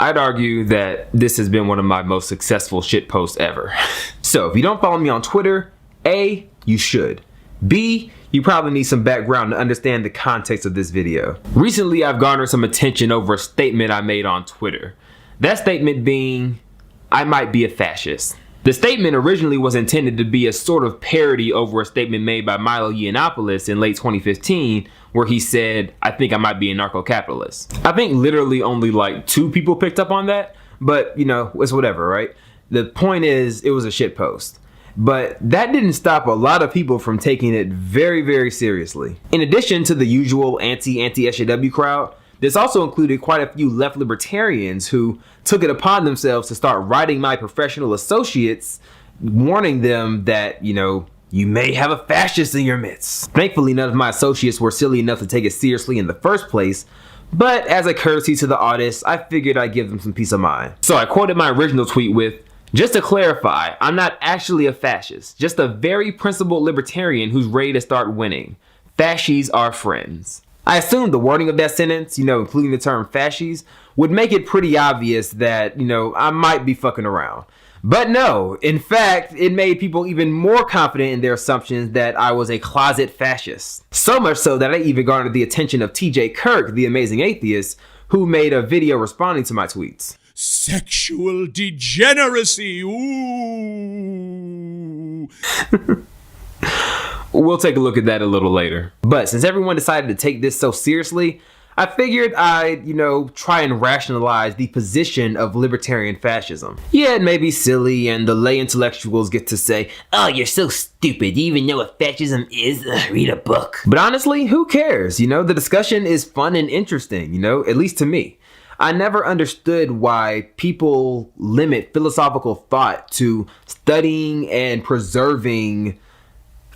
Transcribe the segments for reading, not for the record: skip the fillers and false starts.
I'd argue that this has been one of my most successful shit posts ever. So if you don't follow me on Twitter, A, you should. B, you probably need some background to understand the context of this video. Recently, I've garnered some attention over a statement I made on Twitter. That statement being, I might be a fascist. The statement originally was intended to be a sort of parody over a statement made by Milo Yiannopoulos in late 2015, where he said, I think I might be a narco-capitalist. I think literally only like 2 people picked up on that, but you know, it's whatever, right? The point is, it was a shit post. But that didn't stop a lot of people from taking it very, very seriously. In addition to the usual anti-SJW crowd, this also included quite a few left libertarians who took it upon themselves to start writing my professional associates, warning them that, you know, you may have a fascist in your midst. Thankfully, none of my associates were silly enough to take it seriously in the first place, but as a courtesy to the artists, I figured I'd give them some peace of mind. So I quoted my original tweet with, just to clarify, I'm not actually a fascist, just a very principled libertarian who's ready to start winning. Fascies are friends. I assumed the wording of that sentence, you know, including the term fascies, would make it pretty obvious that, you know, I might be fucking around. But no, in fact, it made people even more confident in their assumptions that I was a closet fascist. So much so that I even garnered the attention of TJ Kirk, the amazing atheist, who made a video responding to my tweets. Sexual degeneracy, ooh. We'll take a look at that a little later. But since everyone decided to take this so seriously, I figured I'd, you know, try and rationalize the position of libertarian fascism. Yeah, it may be silly and the lay intellectuals get to say, oh, you're so stupid, you even know what fascism is? Read a book. But honestly, who cares? You know, the discussion is fun and interesting, you know, at least to me. I never understood why people limit philosophical thought to studying and preserving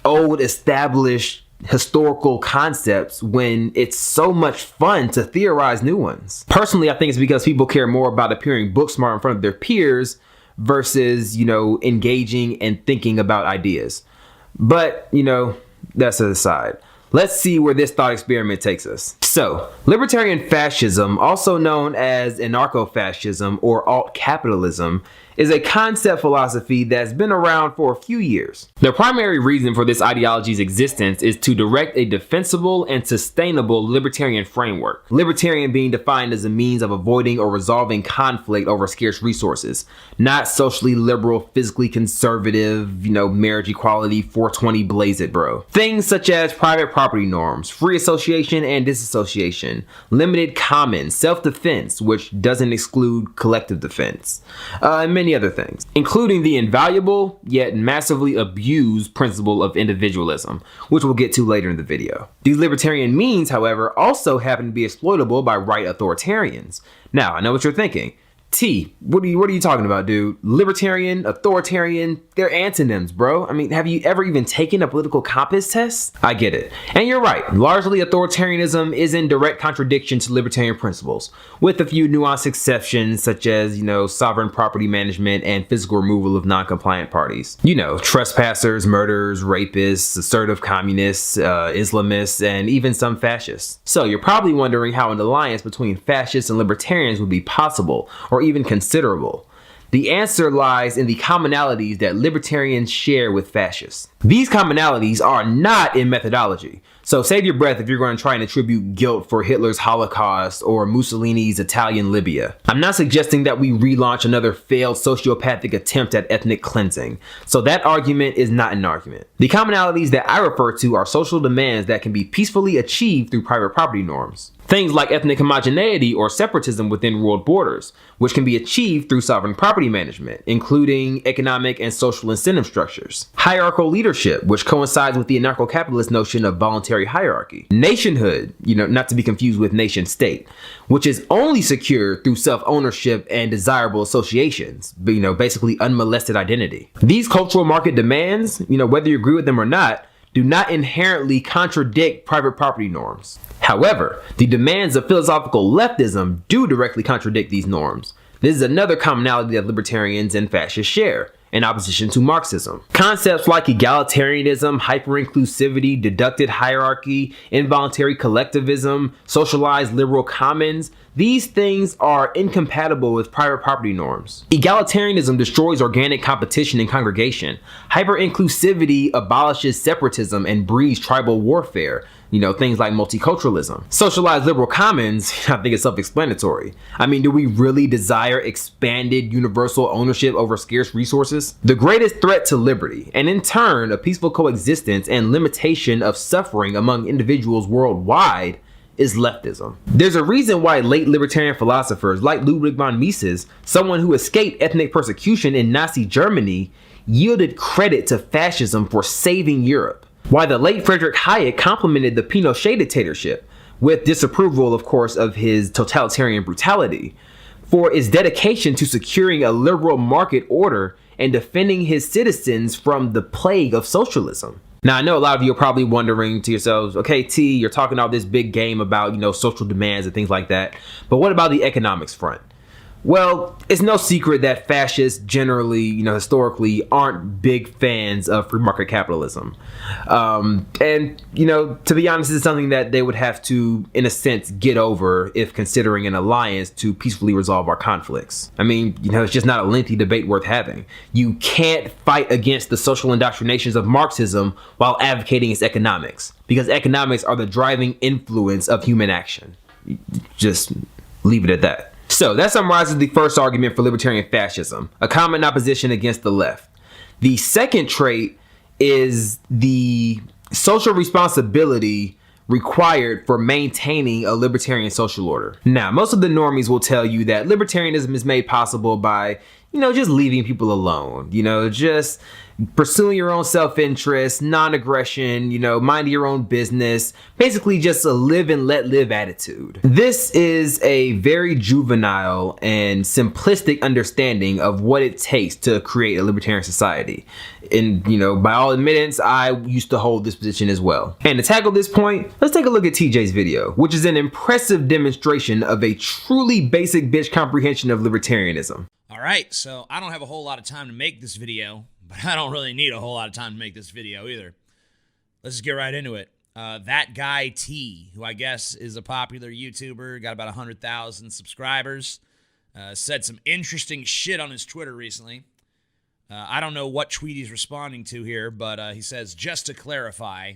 old established historical concepts when it's so much fun to theorize new ones. Personally, I think it's because people care more about appearing book smart in front of their peers versus, you know, engaging and thinking about ideas. But, you know, that's an aside. Let's see where this thought experiment takes us. So, libertarian fascism, also known as anarcho-fascism or alt-capitalism, is a concept philosophy that's been around for a few years. The primary reason for this ideology's existence is to direct a defensible and sustainable libertarian framework. Libertarian being defined as a means of avoiding or resolving conflict over scarce resources, not socially liberal, physically conservative, you know, marriage equality, 420 blaze it, bro. Things such as private property norms, free association and disassociation, limited commons, self-defense, which doesn't exclude collective defense, and many other things, including the invaluable yet massively abused principle of individualism, which we'll get to later in the video. These libertarian means, however, also happen to be exploitable by right authoritarians. Now, I know what you're thinking. T, what are you talking about, dude? Libertarian, authoritarian, they're antonyms, bro. I mean, have you ever even taken a political compass test? I get it. And you're right, largely authoritarianism is in direct contradiction to libertarian principles, with a few nuanced exceptions such as, you know, sovereign property management and physical removal of non-compliant parties. You know, trespassers, murderers, rapists, assertive communists, Islamists, and even some fascists. So you're probably wondering how an alliance between fascists and libertarians would be possible, or even considerable. The answer lies in the commonalities that libertarians share with fascists. These commonalities are not in methodology. So save your breath if you're going to try and attribute guilt for Hitler's Holocaust or Mussolini's Italian Libya. I'm not suggesting that we relaunch another failed sociopathic attempt at ethnic cleansing. So that argument is not an argument. The commonalities that I refer to are social demands that can be peacefully achieved through private property norms. Things like ethnic homogeneity or separatism within world borders, which can be achieved through sovereign property management, including economic and social incentive structures. Hierarchical leadership, which coincides with the anarcho-capitalist notion of voluntary hierarchy. Nationhood, you know, not to be confused with nation state, which is only secured through self-ownership and desirable associations, but, you know, basically unmolested identity. These cultural market demands, you know, whether you agree with them or not, do not inherently contradict private property norms. However, the demands of philosophical leftism do directly contradict these norms. This is another commonality that libertarians and fascists share, in opposition to Marxism. Concepts like egalitarianism, hyper-inclusivity, deducted hierarchy, involuntary collectivism, socialized liberal commons, These things are incompatible with private property norms. Egalitarianism destroys organic competition and congregation. Hyper-inclusivity abolishes separatism and breeds tribal warfare. Things like multiculturalism. Socialized liberal commons, I think it's self-explanatory. I mean, do we really desire expanded universal ownership over scarce resources? The greatest threat to liberty, and in turn, a peaceful coexistence and limitation of suffering among individuals worldwide, is leftism. There's a reason why late libertarian philosophers like Ludwig von Mises, someone who escaped ethnic persecution in Nazi Germany, yielded credit to fascism for saving Europe. Why the late Friedrich Hayek complimented the Pinochet dictatorship, with disapproval, of course, of his totalitarian brutality, for its dedication to securing a liberal market order and defending his citizens from the plague of socialism. Now, I know a lot of you are probably wondering to yourselves, okay, T, you're talking all this big game about, social demands and things like that, but what about the economics front? Well, it's no secret that fascists generally, historically aren't big fans of free market capitalism. To be honest, it's something that they would have to, in a sense, get over if considering an alliance to peacefully resolve our conflicts. I mean, it's just not a lengthy debate worth having. You can't fight against the social indoctrinations of Marxism while advocating its economics, because economics are the driving influence of human action. Just leave it at that. So that summarizes the first argument for libertarian fascism, a common opposition against the left. The second trait is the social responsibility required for maintaining a libertarian social order. Now, most of the normies will tell you that libertarianism is made possible by, just leaving people alone, just pursuing your own self-interest, non-aggression, minding your own business, basically just a live and let live attitude. This is a very juvenile and simplistic understanding of what it takes to create a libertarian society. And, by all admittance, I used to hold this position as well. And to tackle this point, let's take a look at TJ's video, which is an impressive demonstration of a truly basic bitch comprehension of libertarianism. All right, so I don't have a whole lot of time to make this video, but I don't really need a whole lot of time to make this video either. Let's just get right into it. That guy T, who I guess is a popular YouTuber, got about 100,000 subscribers, said some interesting shit on his Twitter recently. I don't know what tweet he's responding to here, but he says, just to clarify,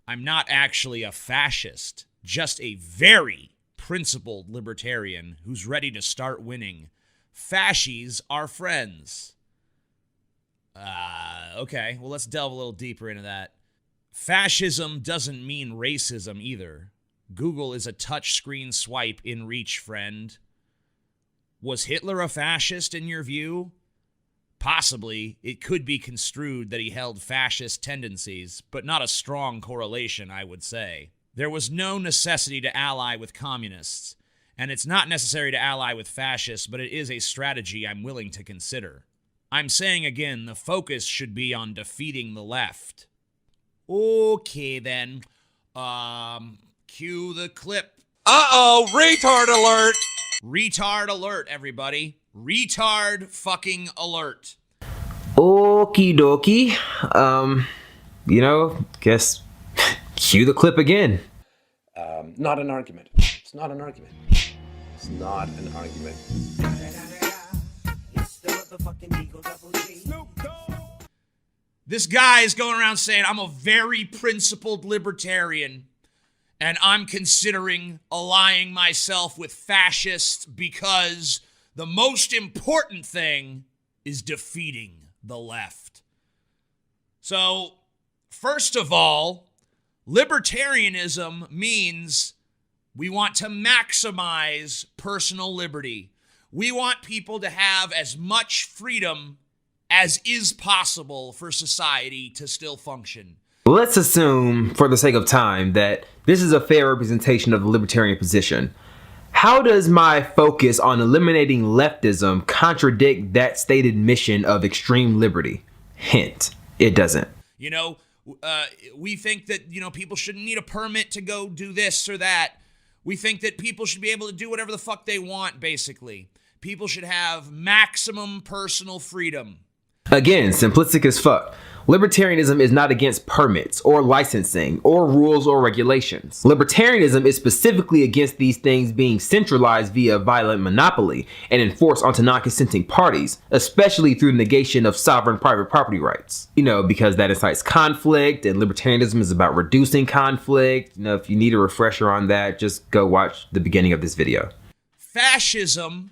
I'm not actually a fascist, just a very principled libertarian who's ready to start winning. Fascies are friends. Okay, well, let's delve a little deeper into that. Fascism doesn't mean racism either. Google is a touchscreen swipe in reach, friend. Was Hitler a fascist in your view? Possibly. It could be construed that he held fascist tendencies, but not a strong correlation, I would say. There was no necessity to ally with communists, and it's not necessary to ally with fascists, but it is a strategy I'm willing to consider. I'm saying again, the focus should be on defeating the left. Okay, then. Cue the clip. Uh-oh, retard alert! Retard alert, everybody. Retard fucking alert. Okie dokie. Guess cue the clip again. Not an argument. It's not an argument. It's not an argument. This guy is going around saying, I'm a very principled libertarian, and I'm considering allying myself with fascists because the most important thing is defeating the left. So, first of all, libertarianism means we want to maximize personal liberty. We want people to have as much freedom as is possible for society to still function. Let's assume, for the sake of time, that this is a fair representation of the libertarian position. How does my focus on eliminating leftism contradict that stated mission of extreme liberty? Hint, it doesn't. We think that, people shouldn't need a permit to go do this or that. We think that people should be able to do whatever the fuck they want, basically. People should have maximum personal freedom. Again, simplistic as fuck. Libertarianism is not against permits or licensing or rules or regulations. Libertarianism is specifically against these things being centralized via violent monopoly and enforced onto non-consenting parties, especially through negation of sovereign private property rights. Because that incites conflict, and libertarianism is about reducing conflict. If you need a refresher on that, just go watch the beginning of this video. Fascism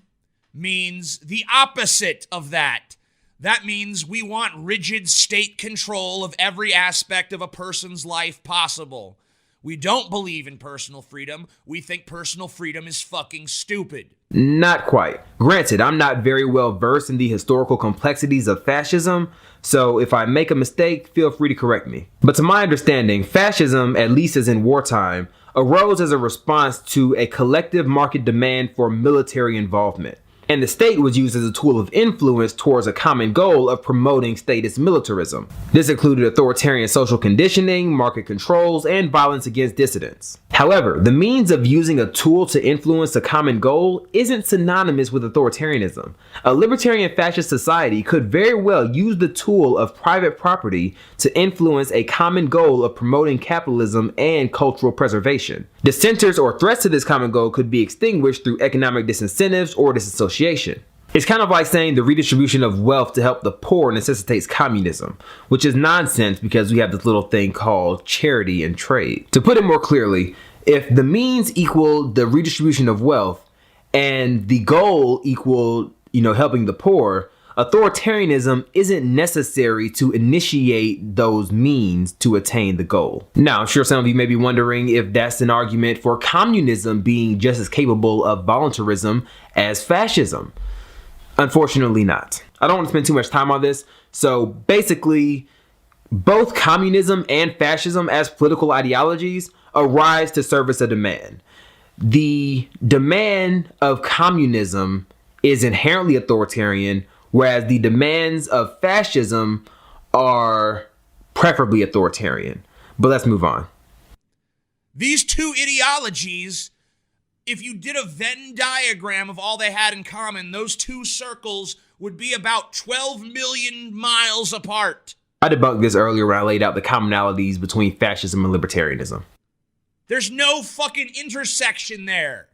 means the opposite of that. That means we want rigid state control of every aspect of a person's life possible. We don't believe in personal freedom. We think personal freedom is fucking stupid. Not quite. Granted, I'm not very well versed in the historical complexities of fascism, so if I make a mistake, feel free to correct me. But to my understanding, fascism, at least as in wartime, arose as a response to a collective market demand for military involvement. And the state was used as a tool of influence towards a common goal of promoting statist militarism. This included authoritarian social conditioning, market controls, and violence against dissidents. However, the means of using a tool to influence a common goal isn't synonymous with authoritarianism. A libertarian fascist society could very well use the tool of private property to influence a common goal of promoting capitalism and cultural preservation. Dissenters or threats to this common goal could be extinguished through economic disincentives or disassociation. It's kind of like saying the redistribution of wealth to help the poor necessitates communism, which is nonsense because we have this little thing called charity and trade. To put it more clearly, if the means equal the redistribution of wealth and the goal equal, helping the poor, authoritarianism isn't necessary to initiate those means to attain the goal. Now, I'm sure some of you may be wondering if that's an argument for communism being just as capable of voluntarism as fascism. Unfortunately not. I don't want to spend too much time on this. So basically, both communism and fascism as political ideologies arise to service a demand. The demand of communism is inherently authoritarian, whereas the demands of fascism are preferably authoritarian. But let's move on. These two ideologies, if you did a Venn diagram of all they had in common, those two circles would be about 12 million miles apart. I debunked this earlier when I laid out the commonalities between fascism and libertarianism. There's no fucking intersection there.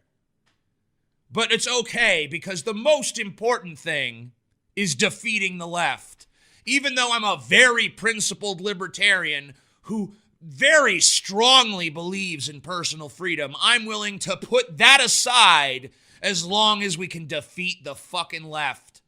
But it's okay, because the most important thing is defeating the left. Even though I'm a very principled libertarian who very strongly believes in personal freedom, I'm willing to put that aside as long as we can defeat the fucking left.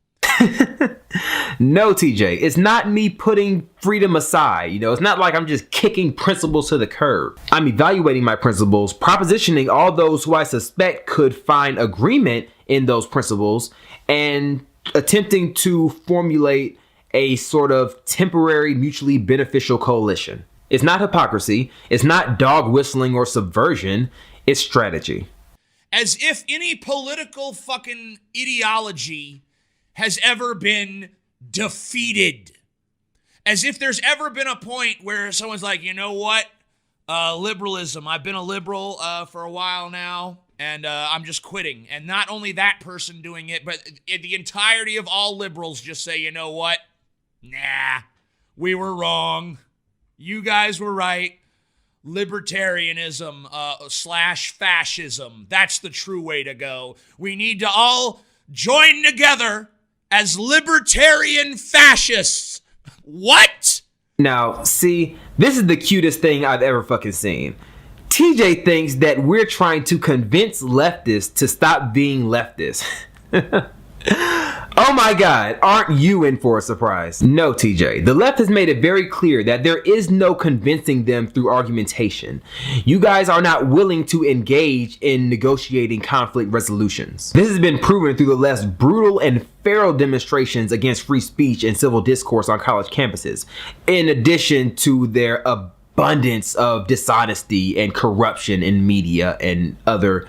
No, TJ, it's not me putting freedom aside. It's not like I'm just kicking principles to the curb. I'm evaluating my principles, propositioning all those who I suspect could find agreement in those principles, and attempting to formulate a sort of temporary, mutually beneficial coalition. It's not hypocrisy. It's not dog whistling or subversion. It's strategy. As if any political fucking ideology has ever been defeated. As if there's ever been a point where someone's like, you know what? Liberalism. I've been a liberal for a while now, and I'm just quitting. And not only that person doing it, but the entirety of all liberals just say, you know what? Nah, we were wrong. You guys were right. Libertarianism / fascism. That's the true way to go. We need to all join together as libertarian fascists. What? Now, see, this is the cutest thing I've ever fucking seen. TJ thinks that we're trying to convince leftists to stop being leftists. Oh my God, aren't you in for a surprise? No, TJ, the left has made it very clear that there is no convincing them through argumentation. You guys are not willing to engage in negotiating conflict resolutions. This has been proven through the left's brutal and feral demonstrations against free speech and civil discourse on college campuses, in addition to their abundance of dishonesty and corruption in media and other,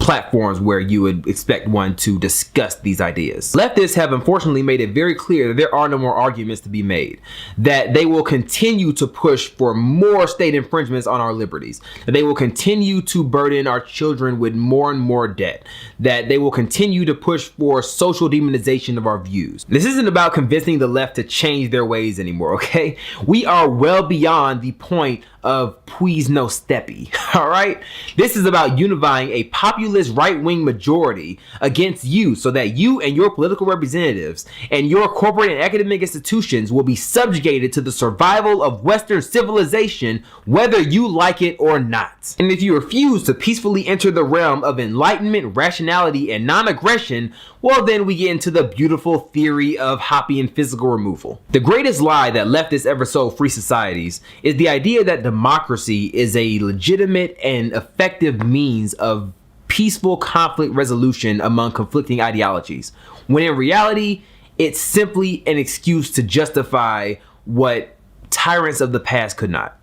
platforms where you would expect one to discuss these ideas. Leftists have unfortunately made it very clear that there are no more arguments to be made, that they will continue to push for more state infringements on our liberties, that they will continue to burden our children with more and more debt, that they will continue to push for social demonization of our views. This isn't about convincing the left to change their ways anymore, okay? We are well beyond the point of puis no steppy, all right? This is about unifying a populist right-wing majority against you so that you and your political representatives and your corporate and academic institutions will be subjugated to the survival of Western civilization, whether you like it or not. And if you refuse to peacefully enter the realm of enlightenment, rationality, and non-aggression, well, then we get into the beautiful theory of Hoppian physical removal. The greatest lie that leftists ever sold free societies is the idea that democracy is a legitimate and effective means of peaceful conflict resolution among conflicting ideologies, when in reality, it's simply an excuse to justify what tyrants of the past could not.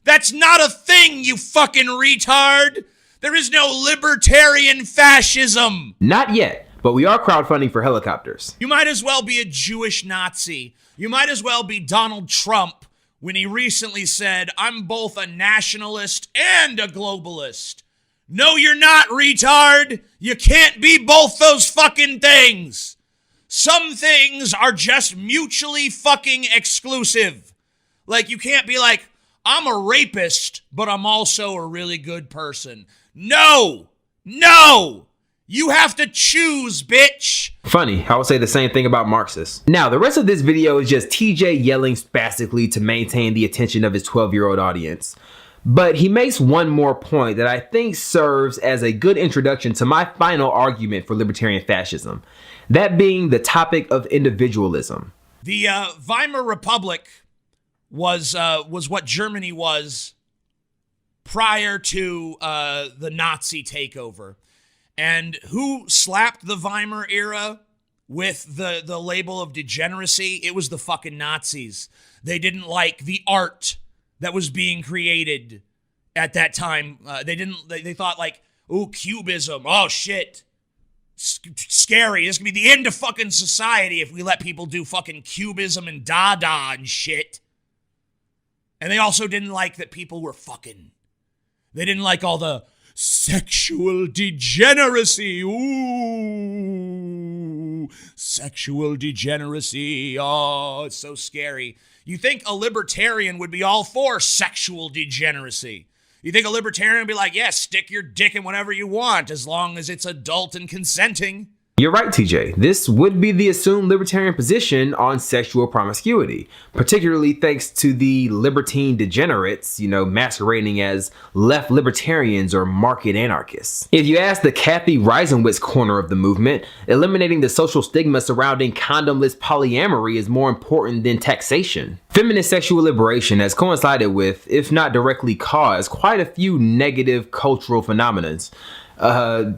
That's not a thing, you fucking retard! There is no libertarian fascism! Not yet. But we are crowdfunding for helicopters. You might as well be a Jewish Nazi. You might as well be Donald Trump when he recently said, I'm both a nationalist and a globalist. No, you're not, retard. You can't be both those fucking things. Some things are just mutually fucking exclusive. Like, you can't be like, I'm a rapist, but I'm also a really good person. No! No! You have to choose, bitch! Funny, I would say the same thing about Marxists. Now, the rest of this video is just TJ yelling spastically to maintain the attention of his 12-year-old audience. But he makes one more point that I think serves as a good introduction to my final argument for libertarian fascism. That being the topic of individualism. The Weimar Republic was what Germany was prior to the Nazi takeover. And who slapped the Weimar era with the label of degeneracy? It was the fucking Nazis. They didn't like the art that was being created at that time. They thought like, ooh, Cubism. Oh, shit. Scary. This could be the end of fucking society if we let people do fucking Cubism and Dada and shit. And they also didn't like that people were fucking. They didn't like all the sexual degeneracy. Ooh, sexual degeneracy. Oh, it's so scary. You think a libertarian would be all for sexual degeneracy? You think a libertarian would be like, yeah, stick your dick in whatever you want as long as it's adult and consenting? You're right, TJ. This would be the assumed libertarian position on sexual promiscuity, particularly thanks to the libertine degenerates, masquerading as left libertarians or market anarchists. If you ask the Kathy Reisenwitz corner of the movement, eliminating the social stigma surrounding condomless polyamory is more important than taxation. Feminist sexual liberation has coincided with, if not directly caused, quite a few negative cultural phenomena.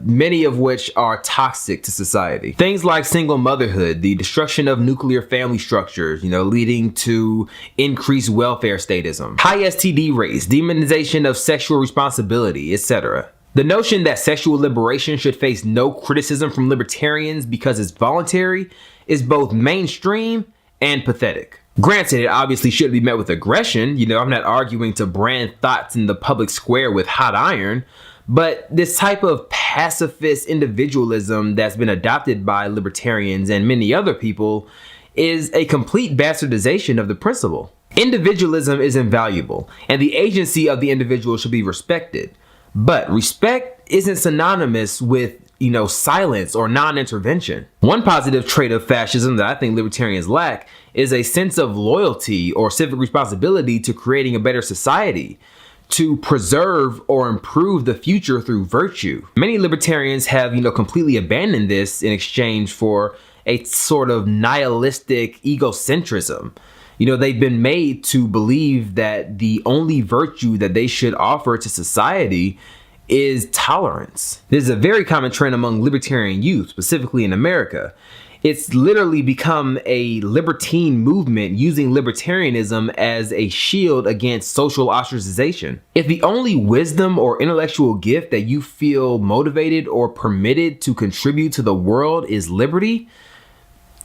Many of which are toxic to society. Things like single motherhood, the destruction of nuclear family structures, leading to increased welfare statism, high STD rates, demonization of sexual responsibility, etc. The notion that sexual liberation should face no criticism from libertarians because it's voluntary is both mainstream and pathetic. Granted, it obviously should be met with aggression. I'm not arguing to brand thoughts in the public square with hot iron. But this type of pacifist individualism that's been adopted by libertarians and many other people is a complete bastardization of the principle. Individualism is invaluable, and the agency of the individual should be respected. But respect isn't synonymous with, silence or non-intervention. One positive trait of fascism that I think libertarians lack is a sense of loyalty or civic responsibility to creating a better society, to preserve or improve the future through virtue. Many libertarians have, completely abandoned this in exchange for a sort of nihilistic egocentrism. They've been made to believe that the only virtue that they should offer to society is tolerance. This is a very common trend among libertarian youth, specifically in America. It's literally become a libertine movement using libertarianism as a shield against social ostracization. If the only wisdom or intellectual gift that you feel motivated or permitted to contribute to the world is liberty,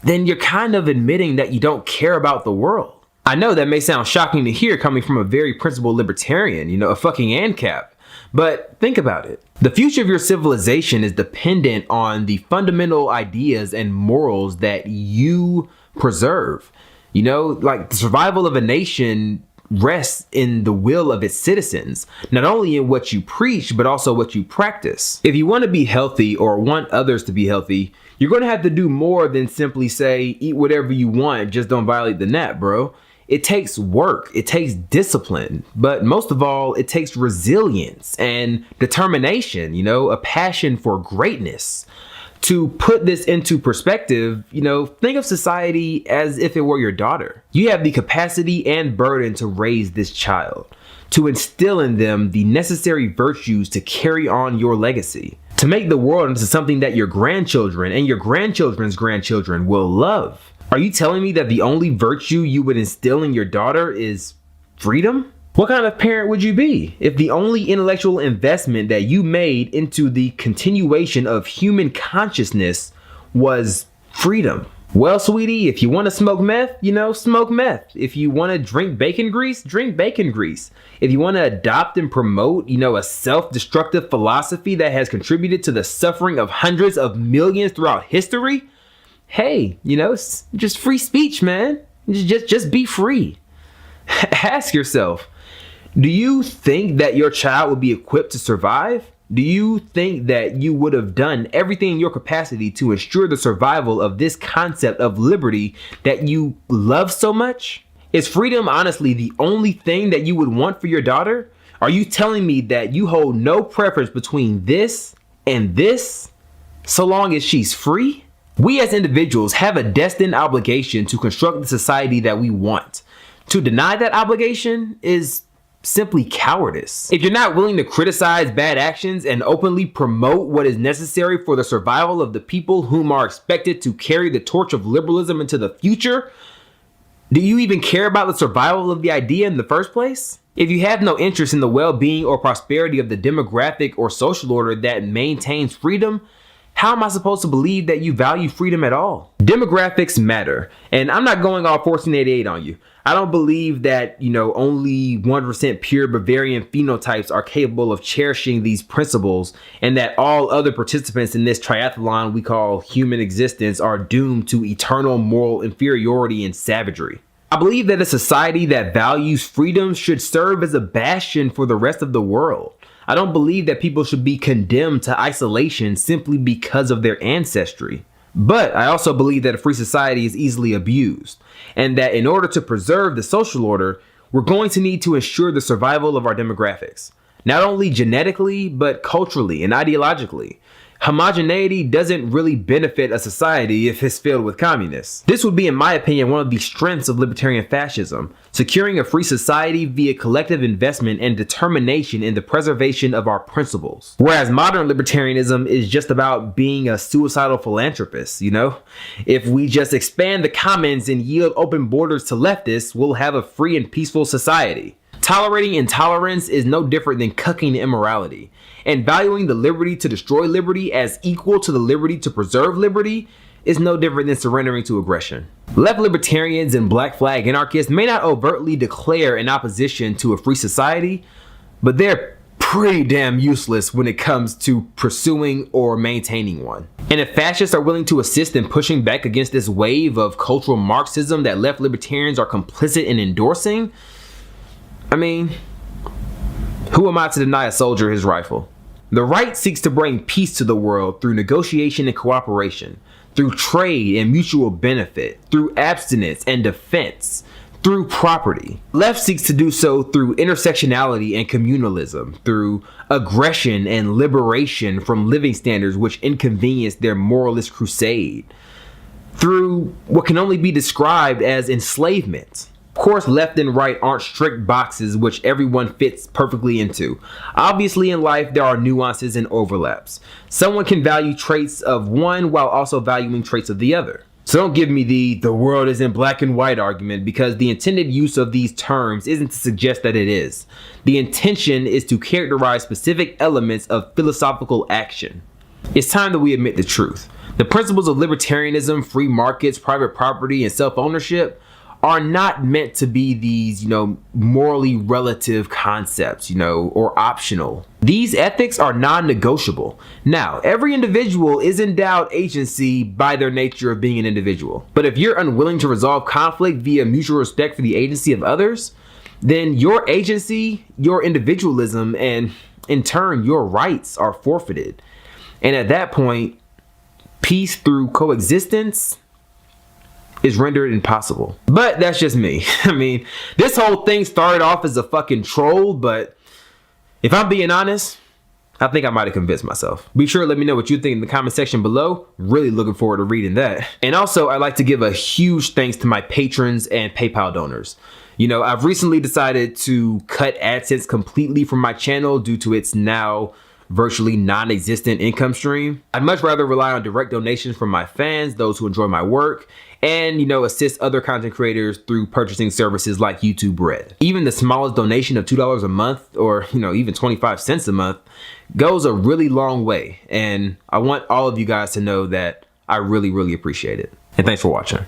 then you're kind of admitting that you don't care about the world. I know that may sound shocking to hear coming from a very principled libertarian, a fucking ANCAP. But think about it. The future of your civilization is dependent on the fundamental ideas and morals that you preserve. Like the survival of a nation rests in the will of its citizens, not only in what you preach, but also what you practice. If you want to be healthy or want others to be healthy, you're going to have to do more than simply say, eat whatever you want, just don't violate the net, bro. It takes work, it takes discipline, but most of all, it takes resilience and determination, a passion for greatness. To put this into perspective, think of society as if it were your daughter. You have the capacity and burden to raise this child, to instill in them the necessary virtues to carry on your legacy, to make the world into something that your grandchildren and your grandchildren's grandchildren will love. Are you telling me that the only virtue you would instill in your daughter is freedom? What kind of parent would you be if the only intellectual investment that you made into the continuation of human consciousness was freedom? Well, sweetie, if you want to smoke meth, smoke meth. If you want to drink bacon grease, drink bacon grease. If you want to adopt and promote, a self-destructive philosophy that has contributed to the suffering of hundreds of millions throughout history, hey, it's just free speech, man. Just be free. Ask yourself, do you think that your child will be equipped to survive? Do you think that you would have done everything in your capacity to ensure the survival of this concept of liberty that you love so much? Is freedom honestly the only thing that you would want for your daughter? Are you telling me that you hold no preference between this and this, so long as she's free? We as individuals have a destined obligation to construct the society that we want. To deny that obligation is simply cowardice. If you're not willing to criticize bad actions and openly promote what is necessary for the survival of the people whom are expected to carry the torch of liberalism into the future, do you even care about the survival of the idea in the first place? If you have no interest in the well-being or prosperity of the demographic or social order that maintains freedom, how am I supposed to believe that you value freedom at all? Demographics matter, and I'm not going all 1488 on you. I don't believe that, only 1% pure Bavarian phenotypes are capable of cherishing these principles, and that all other participants in this triathlon we call human existence are doomed to eternal moral inferiority and savagery. I believe that a society that values freedom should serve as a bastion for the rest of the world. I don't believe that people should be condemned to isolation simply because of their ancestry. But I also believe that a free society is easily abused, and that in order to preserve the social order, we're going to need to ensure the survival of our demographics, not only genetically, but culturally and ideologically. Homogeneity doesn't really benefit a society if it's filled with communists. This would be, in my opinion, one of the strengths of libertarian fascism, securing a free society via collective investment and determination in the preservation of our principles. Whereas modern libertarianism is just about being a suicidal philanthropist, If we just expand the commons and yield open borders to leftists, we'll have a free and peaceful society. Tolerating intolerance is no different than cucking immorality, and valuing the liberty to destroy liberty as equal to the liberty to preserve liberty is no different than surrendering to aggression. Left libertarians and black flag anarchists may not overtly declare an opposition to a free society, but they're pretty damn useless when it comes to pursuing or maintaining one. And if fascists are willing to assist in pushing back against this wave of cultural Marxism that left libertarians are complicit in endorsing, who am I to deny a soldier his rifle? The right seeks to bring peace to the world through negotiation and cooperation, through trade and mutual benefit, through abstinence and defense, through property. Left seeks to do so through intersectionality and communalism, through aggression and liberation from living standards which inconvenience their moralist crusade, through what can only be described as enslavement. Of course, left and right aren't strict boxes which everyone fits perfectly into. Obviously, in life, there are nuances and overlaps. Someone can value traits of one while also valuing traits of the other. So don't give me the world is in black and white argument, because the intended use of these terms isn't to suggest that it is. The intention is to characterize specific elements of philosophical action. It's time that we admit the truth. The principles of libertarianism, free markets, private property, and self-ownership are not meant to be these, morally relative concepts, or optional. These ethics are non-negotiable. Now, every individual is endowed agency by their nature of being an individual. But if you're unwilling to resolve conflict via mutual respect for the agency of others, then your agency, your individualism, and in turn, your rights are forfeited. And at that point, peace through coexistence is rendered impossible. But that's just me. I mean, this whole thing started off as a fucking troll, but if I'm being honest, I think I might have convinced myself. Be sure to let me know what you think in the comment section below. Really looking forward to reading that. And also, I'd like to give a huge thanks to my patrons and PayPal donors. I've recently decided to cut AdSense completely from my channel due to its now virtually non-existent income stream. I'd much rather rely on direct donations from my fans, those who enjoy my work, and assist other content creators through purchasing services like YouTube Red. Even the smallest donation of $2 a month, or even 25 cents a month, goes a really long way, and I want all of you guys to know that I really appreciate it. And thanks for watching.